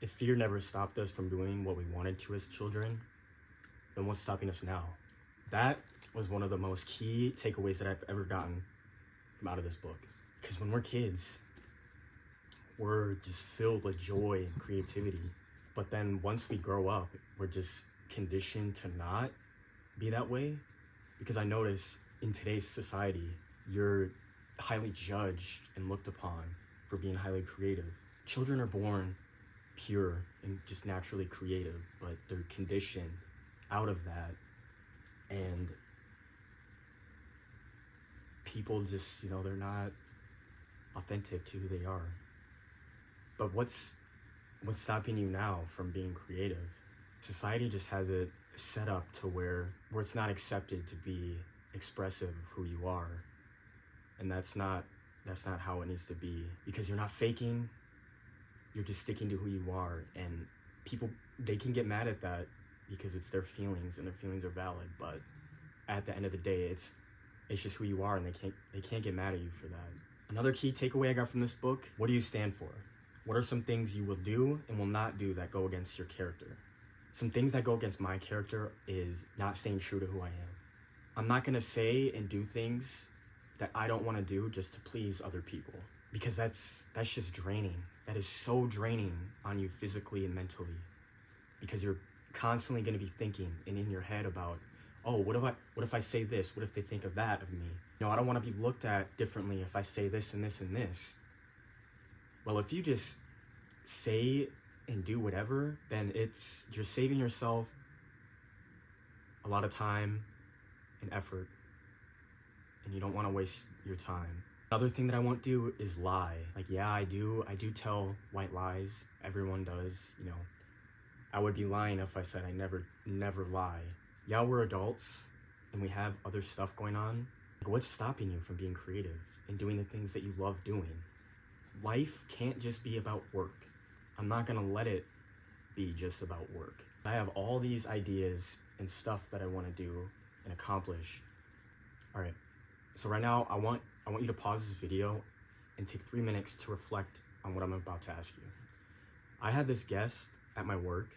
If fear never stopped us from doing what we wanted to as children, then what's stopping us now? That was one of the most key takeaways that I've ever gotten from out of this book. Because when we're kids, we're just filled with joy and creativity. But then once we grow up, we're just conditioned to not be that way. Because I notice in today's society, you're highly judged and looked upon for being highly creative. Children are born pure and just naturally creative, but they're conditioned out of that. And people just, they're not authentic to who they are. But what's stopping you now from being creative? Society just has it set up to where it's not accepted to be expressive of who you are. And that's not how it needs to be, because you're not faking, you're just sticking to who you are. And people, they can get mad at that because it's their feelings and their feelings are valid, but at the end of the day, it's just who you are, and they can't get mad at you for that. Another key takeaway I got from this book: what do you stand for? What are some things you will do and will not do that go against your character? Some things that go against my character is not staying true to who I am. I'm not gonna say and do things that I don't want to do just to please other people, because that's just draining. That is so draining on you physically and mentally, because you're constantly going to be thinking and in your head about, oh, what if I say this? What if they think of that of me? I don't want to be looked at differently if I say this and this and this. Well, if you just say and do whatever, then you're saving yourself a lot of time and effort, and you don't want to waste your time. Another thing that I won't do is lie. Like, yeah, I do tell white lies. Everyone does, I would be lying if I said I never lie. Yeah, we're adults and we have other stuff going on. Like, what's stopping you from being creative and doing the things that you love doing? Life can't just be about work. I'm not gonna let it be just about work. I have all these ideas and stuff that I want to do and accomplish. All right, so right now I want you to pause this video and take 3 minutes to reflect on what I'm about to ask you. I had this guest at my work.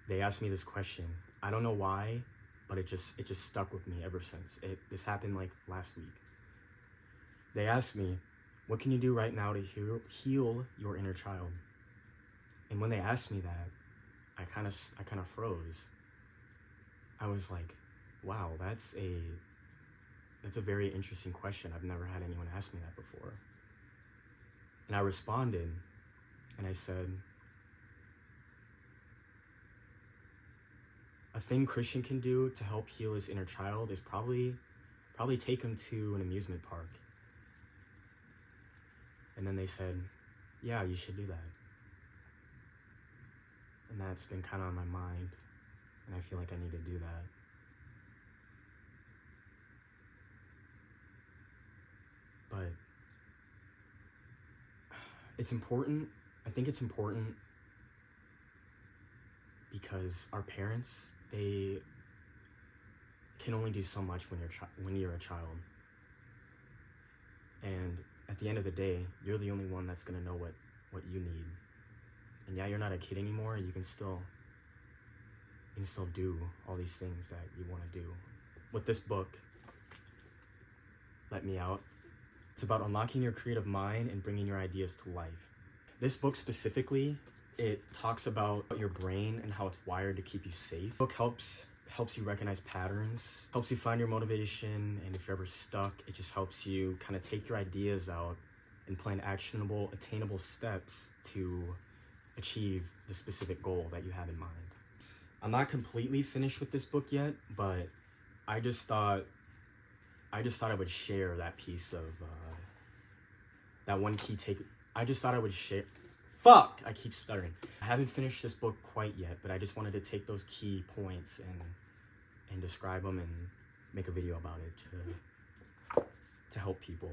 They asked me this question. I don't know why, but it just stuck with me ever since. This happened like last week. They asked me, what can you do right now to heal your inner child? And when they asked me that, I kind of froze. I was like, wow, that's a very interesting question. I've never had anyone ask me that before. And I responded, and I said, a thing Christian can do to help heal his inner child is probably take him to an amusement park. And then they said, yeah, you should do that. And that's been kind of on my mind, and I feel like I need to do that. But it's important. I think it's important because our parents, they can only do so much when you're a child. And at the end of the day, you're the only one that's gonna know what you need. And yeah, you're not a kid anymore. You can still do all these things that you want to do. With this book, Let Me Out, it's about unlocking your creative mind and bringing your ideas to life. This book specifically, it talks about your brain and how it's wired to keep you safe. The book helps you recognize patterns, helps you find your motivation, and if you're ever stuck, it just helps you kind of take your ideas out and plan actionable, attainable steps to achieve the specific goal that you have in mind. I'm not completely finished with this book yet, but I just thought I would share that piece of that one key take. I just thought I would share. Fuck! I keep stuttering. I haven't finished this book quite yet, but I just wanted to take those key points and describe them and make a video about it to help people.